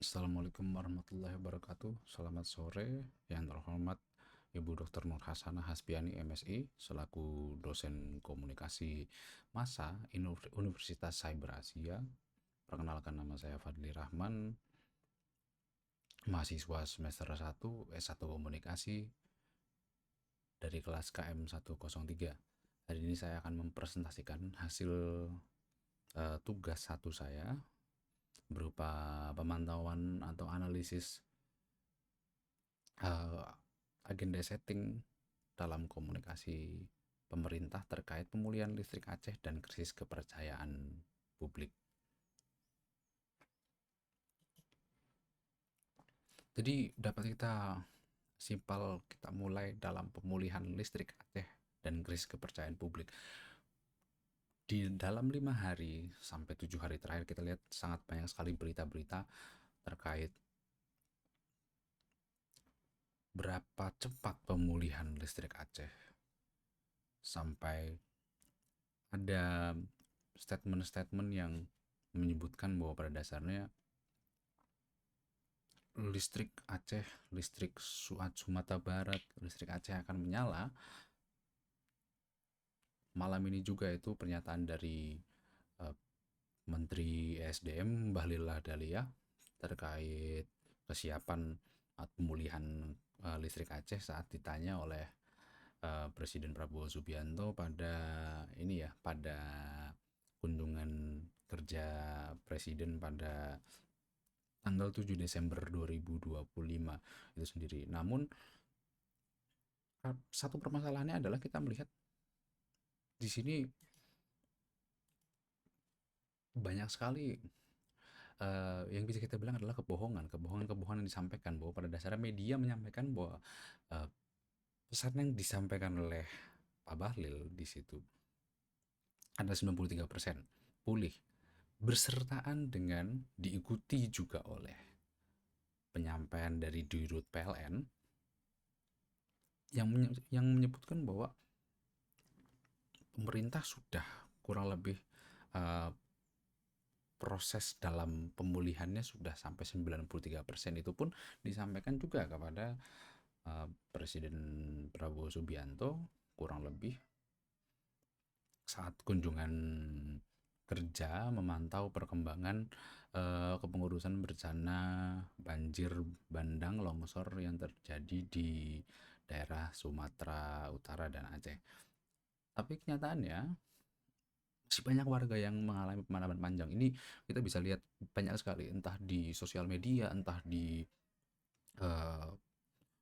Assalamualaikum warahmatullahi wabarakatuh. Selamat sore, yang terhormat Ibu Dr. Nur Hasanah Hasbiani MSI selaku dosen komunikasi massa Universitas Cyber Asia. Perkenalkan, nama saya Fadli Rahman, mahasiswa semester 1 S1 Komunikasi dari kelas KM 103. Hari ini saya akan mempresentasikan hasil tugas satu saya berupa pemantauan atau analisis uh, agenda setting dalam komunikasi pemerintah terkait pemulihan listrik Aceh dan krisis kepercayaan publik. Jadi dapat kita mulai dalam pemulihan listrik Aceh dan krisis kepercayaan publik. Di dalam 5 hari sampai 7 hari terakhir kita lihat sangat banyak sekali berita-berita terkait berapa cepat pemulihan listrik Aceh, sampai ada statement-statement yang menyebutkan bahwa pada dasarnya listrik Aceh, listrik Sumatera Barat, listrik Aceh akan menyala. Malam ini juga itu pernyataan dari uh, Menteri ESDM Bahlil Lahadalia terkait kesiapan pemulihan listrik Aceh saat ditanya oleh Presiden Prabowo Subianto pada kunjungan kerja Presiden pada tanggal 7 Desember 2025 itu sendiri. Namun satu permasalahannya adalah kita melihat di sini banyak sekali yang bisa kita bilang adalah kebohongan yang disampaikan, bahwa pada dasarnya media menyampaikan bahwa uh, pesan yang disampaikan oleh Pak Bahlil di situ ada 93% pulih, bersertaan dengan diikuti juga oleh penyampaian dari Dirut PLN yang menyebutkan bahwa pemerintah sudah kurang lebih uh, proses dalam pemulihannya sudah sampai 93%. Itu pun disampaikan juga kepada Presiden Prabowo Subianto kurang lebih saat kunjungan kerja memantau perkembangan kepengurusan bencana banjir bandang longsor yang terjadi di daerah Sumatera Utara dan Aceh. Tapi kenyataannya masih banyak warga yang mengalami pemadaman panjang. Ini kita bisa lihat banyak sekali, entah di sosial media, entah di uh,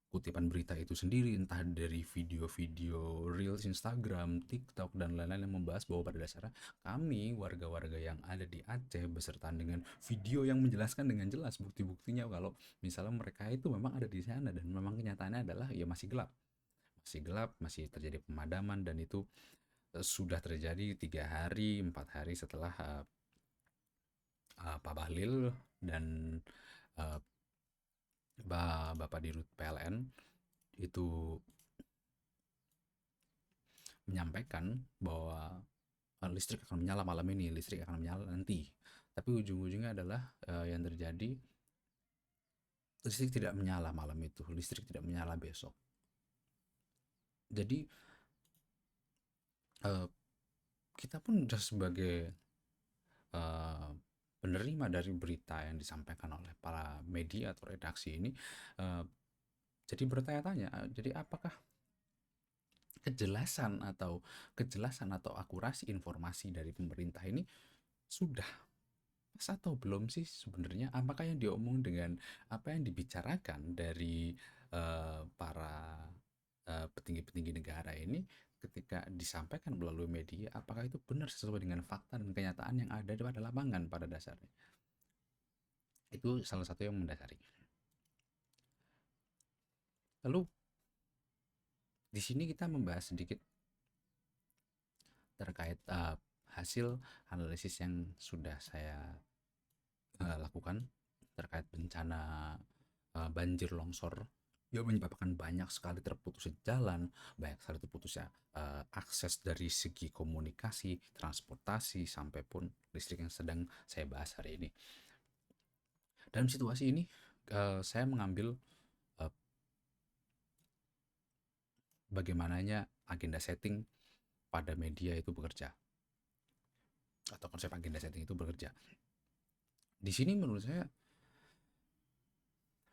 kutipan berita itu sendiri, entah dari video-video Reels Instagram, TikTok, dan lain-lain yang membahas bahwa pada dasarnya kami warga-warga yang ada di Aceh beserta dengan video yang menjelaskan dengan jelas bukti-buktinya kalau misalnya mereka itu memang ada di sana, dan memang kenyataannya adalah ya masih gelap, masih terjadi pemadaman, dan itu sudah terjadi 3 hari 4 hari setelah Pak Bahlil dan uh, Bapak Dirut PLN itu menyampaikan bahwa listrik akan menyala malam ini, listrik akan menyala nanti. Tapi ujung-ujungnya adalah yang terjadi listrik tidak menyala malam itu, listrik tidak menyala besok. Jadi uh, kita pun sudah sebagai uh, penerima dari berita yang disampaikan oleh para media atau redaksi ini, uh, jadi bertanya-tanya, jadi apakah kejelasan atau akurasi informasi dari pemerintah ini sudah pas atau belum sih sebenarnya? Apakah yang diomong dengan apa yang dibicarakan dari para petinggi-petinggi negara ini ketika disampaikan melalui media, apakah itu benar sesuai dengan fakta dan kenyataan yang ada pada lapangan pada dasarnya? Itu salah satu yang mendasari. Lalu di sini kita membahas sedikit terkait hasil analisis yang sudah saya lakukan terkait bencana banjir longsor yang menyebabkan banyak sekali terputusnya jalan, banyak sekali terputusnya akses dari segi komunikasi, transportasi, sampai pun listrik yang sedang saya bahas hari ini. Dalam situasi ini, saya mengambil, eee, bagaimananya agenda setting pada media itu bekerja, atau konsep agenda setting itu bekerja. Di sini menurut saya,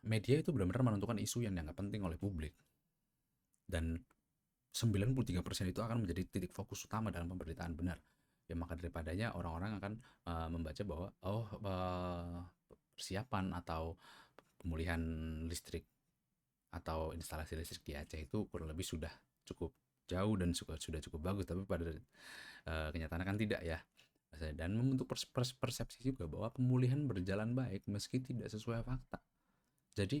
media itu benar-benar menentukan isu yang dianggap penting oleh publik, dan 93% itu akan menjadi titik fokus utama dalam pemberitaan benar. Ya maka daripadanya orang-orang akan, membaca bahwa, oh, persiapan atau pemulihan listrik atau instalasi listrik di Aceh itu kurang lebih sudah cukup jauh dan sudah cukup bagus, tapi pada kenyataannya kan tidak ya. Dan membentuk persepsi juga bahwa pemulihan berjalan baik meski tidak sesuai fakta. Jadi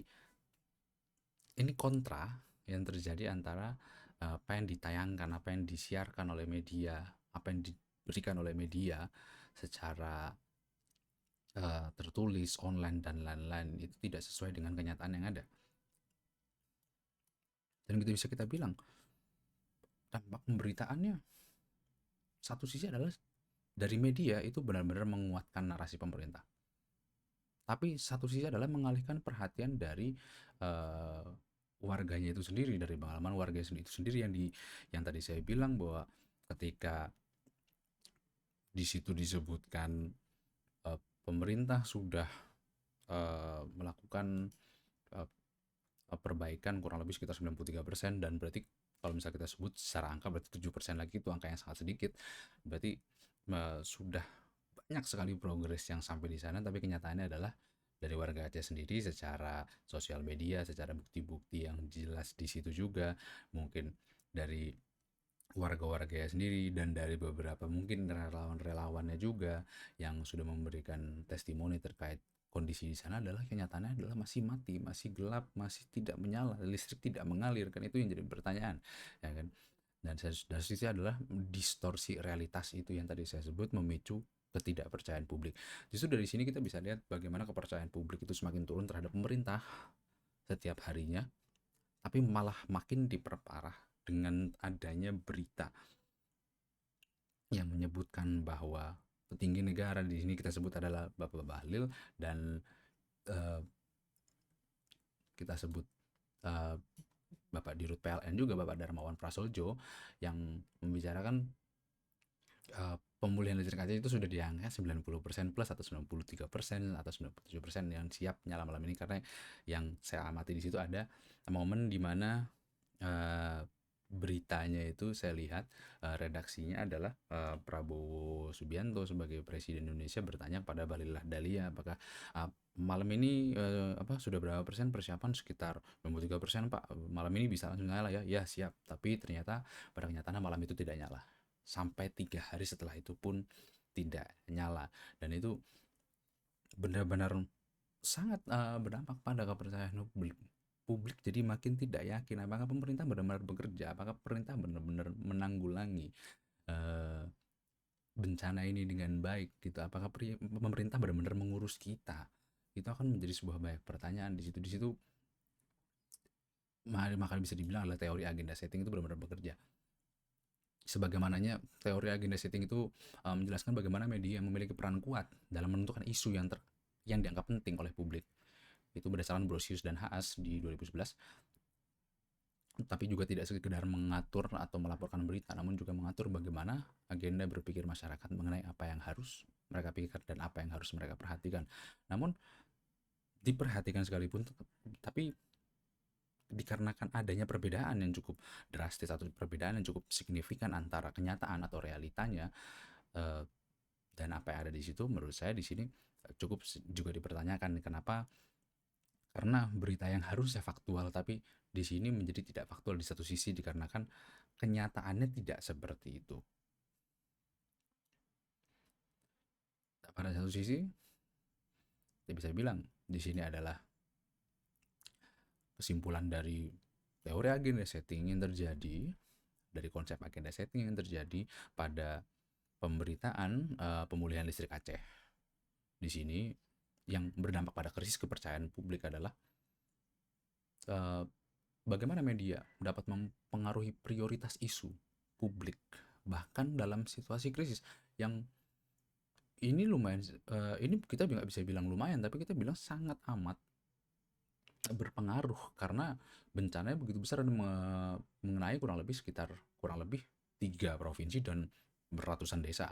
ini kontra yang terjadi antara apa yang ditayangkan, apa yang disiarkan oleh media, apa yang diberikan oleh media secara tertulis, online, dan lain-lain, itu tidak sesuai dengan kenyataan yang ada. Dan gitu bisa kita bilang, dampak pemberitaannya, satu sisi adalah dari media itu benar-benar menguatkan narasi pemerintah. Tapi satu sisi adalah mengalihkan perhatian dari uh, warganya itu sendiri, dari pengalaman warga itu sendiri yang tadi saya bilang bahwa ketika di situ disebutkan pemerintah sudah melakukan uh, perbaikan kurang lebih sekitar 93%, dan berarti kalau misalnya kita sebut secara angka berarti 7% lagi, itu angka yang sangat sedikit. Berarti sudah banyak sekali progres yang sampai di sana, tapi kenyataannya adalah dari warga Aceh sendiri secara sosial media, secara bukti-bukti yang jelas di situ juga, mungkin dari warga-warga sendiri dan dari beberapa mungkin relawan-relawannya juga yang sudah memberikan testimoni terkait kondisi di sana, adalah kenyataannya adalah masih mati, masih gelap, masih tidak menyala, listrik tidak mengalir, kan itu yang jadi pertanyaan, ya kan. Dan dari sisi adalah distorsi realitas itu yang tadi saya sebut memicu ketidakpercayaan publik. Justru dari sini kita bisa lihat bagaimana kepercayaan publik itu semakin turun terhadap pemerintah setiap harinya, tapi malah makin diperparah dengan adanya berita yang menyebutkan bahwa petinggi negara, di sini kita sebut adalah Bapak Bahlil, dan uh, kita sebut uh, Bapak Dirut PLN juga, Bapak Darmawan Prasojo, yang membicarakan pemulihan listrik Aceh itu sudah di angka 90% plus, atau 93% atau 97% yang siap nyala malam ini. Karena yang saya amati di situ ada momen di mana beritanya itu saya lihat redaksinya adalah Prabowo Subianto sebagai Presiden Indonesia bertanya pada Bahlil Lahadalia, apakah malam ini sudah berapa persen persiapan? Sekitar 93% Pak, malam ini bisa langsung nyala ya? Ya siap. Tapi ternyata pada kenyataannya malam itu tidak nyala, sampai 3 hari setelah itu pun tidak nyala. Dan itu benar-benar sangat berdampak pada kepercayaan publik. Jadi makin tidak yakin apakah pemerintah benar-benar bekerja, apakah pemerintah benar-benar menanggulangi uh, bencana ini dengan baik gitu, apakah pemerintah benar-benar mengurus kita. Itu akan menjadi sebuah banyak pertanyaan di situ. Maka bisa dibilang adalah teori agenda setting itu benar-benar bekerja. Sebagaimananya teori agenda setting itu menjelaskan bagaimana media memiliki peran kuat dalam menentukan isu yang dianggap penting oleh publik. Itu berdasarkan Brosius dan Haas di 2011. Tapi juga tidak sekedar mengatur atau melaporkan berita, namun juga mengatur bagaimana agenda berpikir masyarakat mengenai apa yang harus mereka pikirkan dan apa yang harus mereka perhatikan. Namun diperhatikan sekalipun, tapi dikarenakan adanya perbedaan yang cukup drastis atau perbedaan yang cukup signifikan antara kenyataan atau realitanya dan apa yang ada di situ, menurut saya di sini cukup juga dipertanyakan kenapa. Karena berita yang harusnya faktual tapi di sini menjadi tidak faktual di satu sisi, dikarenakan kenyataannya tidak seperti itu. Pada satu sisi kita bisa bilang di sini adalah kesimpulan dari teori agenda setting yang terjadi, dari konsep agenda setting yang terjadi pada pemberitaan pemulihan listrik Aceh. Di sini yang berdampak pada krisis kepercayaan publik adalah bagaimana media dapat mempengaruhi prioritas isu publik bahkan dalam situasi krisis yang ini lumayan, ini kita nggak bisa bilang lumayan, tapi kita bilang sangat amat berpengaruh karena bencananya begitu besar dan mengenai kurang lebih 3 provinsi dan beratusan desa.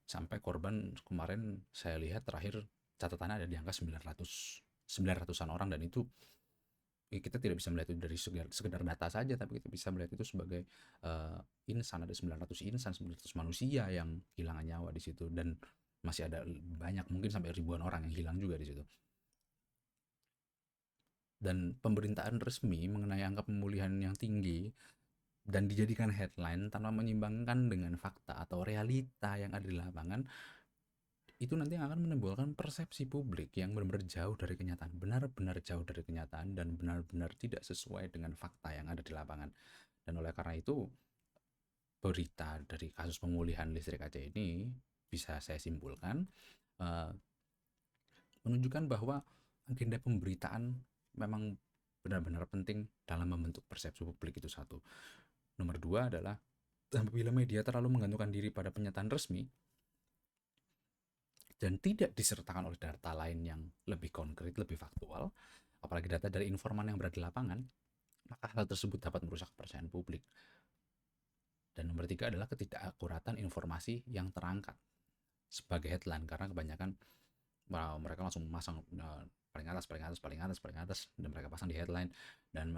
Sampai korban kemarin saya lihat terakhir catatannya ada di angka 900-an orang, dan itu kita tidak bisa melihat itu dari sekedar data saja, tapi kita bisa melihat itu sebagai insan. Ada 900 insan, 900 manusia yang kehilangan nyawa di situ, dan masih ada banyak, mungkin sampai ribuan orang yang hilang juga di situ. Dan pemberitaan resmi mengenai angka pemulihan yang tinggi dan dijadikan headline tanpa menyimbangkan dengan fakta atau realita yang ada di lapangan, itu nanti akan menimbulkan persepsi publik yang benar-benar jauh dari kenyataan, benar-benar jauh dari kenyataan, dan benar-benar tidak sesuai dengan fakta yang ada di lapangan. Dan oleh karena itu, berita dari kasus pemulihan listrik Aceh ini bisa saya simpulkan uh, menunjukkan bahwa agenda pemberitaan memang benar-benar penting dalam membentuk persepsi publik. Itu satu. Nomor dua adalah apabila media terlalu menggantungkan diri pada pernyataan resmi dan tidak disertakan oleh data lain yang lebih konkret, lebih faktual, apalagi data dari informan yang berada di lapangan, maka hal tersebut dapat merusak kepercayaan publik. Dan nomor tiga adalah ketidakakuratan informasi yang terangkat sebagai headline, karena kebanyakan mereka langsung masang paling atas, paling atas, paling atas, paling atas, dan mereka pasang di headline. Dan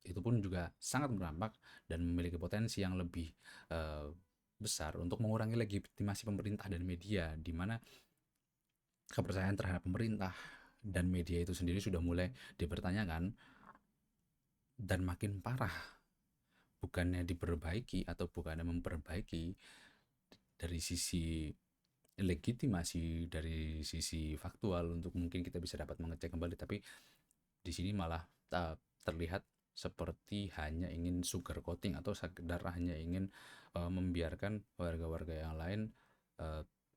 itu pun juga sangat berdampak dan memiliki potensi yang lebih besar untuk mengurangi legitimasi pemerintah dan media, di mana kepercayaan terhadap pemerintah dan media itu sendiri sudah mulai dipertanyakan dan makin parah, bukannya diperbaiki atau bukannya memperbaiki dari sisi legitimasi, dari sisi faktual untuk mungkin kita bisa dapat mengecek kembali, tapi di sini malah terlihat seperti hanya ingin sugar coating atau sekedar hanya ingin membiarkan warga-warga yang lain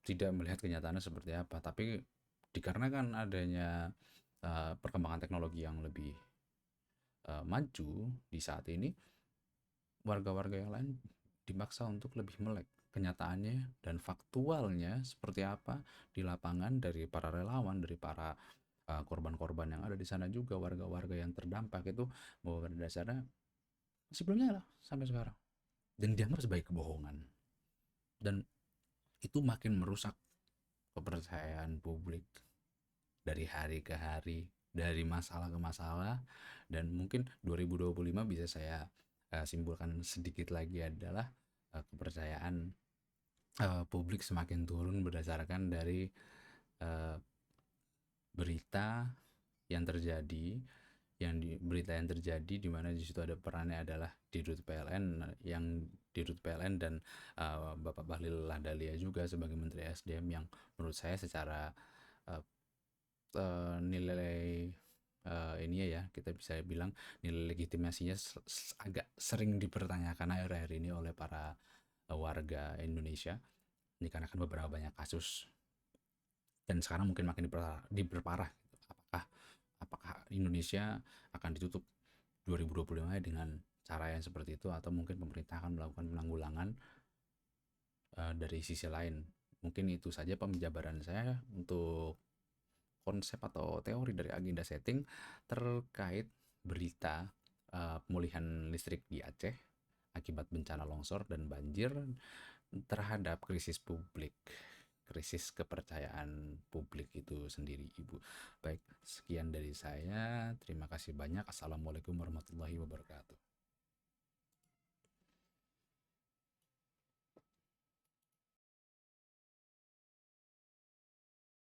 tidak melihat kenyataannya seperti apa. Tapi dikarenakan adanya perkembangan teknologi yang lebih maju di saat ini, warga-warga yang lain dimaksa untuk lebih melek kenyataannya dan faktualnya seperti apa di lapangan, dari para relawan, dari para korban-korban yang ada di sana, juga warga-warga yang terdampak itu, bahwa pada dasarnya sebelumnya lah sampai sekarang, dan dianggap sebagai kebohongan. Dan itu makin merusak kepercayaan publik dari hari ke hari, dari masalah ke masalah. Dan mungkin 2025 bisa saya simpulkan sedikit lagi adalah kepercayaan publik semakin turun berdasarkan dari uh, berita yang terjadi, berita yang terjadi di mana di situ ada perannya adalah Dirut PLN, yang Dirut PLN dan Bapak Bahlil Lahadalia juga sebagai Menteri SDM, yang menurut saya secara uh, nilai ini ya, kita bisa bilang nilai legitimasinya agak sering dipertanyakan akhir-akhir ini oleh para warga Indonesia, dikarenakan beberapa banyak kasus, dan sekarang mungkin makin diperparah. Apakah apakah Indonesia akan ditutup 2025 dengan cara yang seperti itu, atau mungkin pemerintah akan melakukan penanggulangan dari sisi lain. Mungkin itu saja pemjabaran saya untuk konsep atau teori dari agenda setting terkait berita pemulihan listrik di Aceh akibat bencana longsor dan banjir terhadap krisis publik, krisis kepercayaan publik itu sendiri, Ibu. Baik, sekian dari saya. Terima kasih banyak. Assalamualaikum warahmatullahi wabarakatuh.